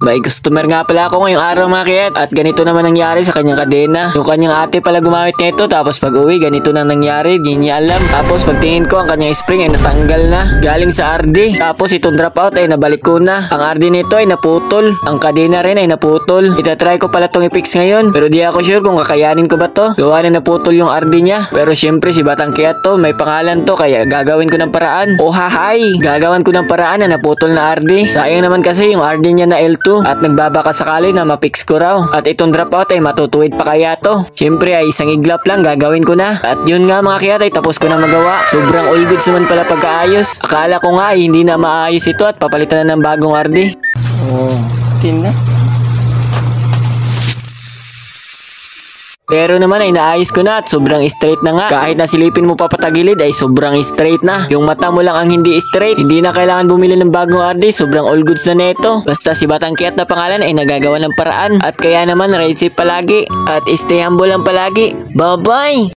May customer nga pala ako ngayong araw mga kiyat at ganito naman nangyari sa kanyang kadena. Yung kanyang ate pala gumamit nito tapos pag uwi ganito na nangyari, di niya alam. Tapos pagtingin ko ang kanyang spring ay natanggal na galing sa RD. Tapos itong drop out ay nabalik ko na. Ang RD nito ay naputol. Ang kadena rin ay naputol. Itatry ko pala tong i-fix ngayon pero di ako sure kung kakayanin ko ba to. Gawa na naputol yung RD niya. Pero syempre si Batang Kiyat to may pangalan to kaya gagawin ko ng paraan. Oh hahay! Gagawan ko ng paraan na naputol na RD. Sayang naman kasi yung RD niya na L2 at nagbabaka sakali na ma-fix ko raw. At itong dropout ay matutuwid pa kaya to. Syempre ay isang iglap lang gagawin ko na. At yun nga mga kiyat ay tapos ko na magawa. Sobrang all goods naman pala pagkaayos. Akala ko nga ay hindi na maayos ito at papalitan na ng bagong RD. Oh, tina. Pero naman ay naayos ko na at sobrang straight na nga. Kahit nasilipin mo pa patagilid ay sobrang straight na. Yung mata mo lang ang hindi straight. Hindi na kailangan bumili ng bagong RD. Sobrang all goods na neto. Basta si Batang Kiyat na pangalan ay nagagawa ng paraan. At kaya naman ride safe palagi. At stay humble lang palagi. Bye bye!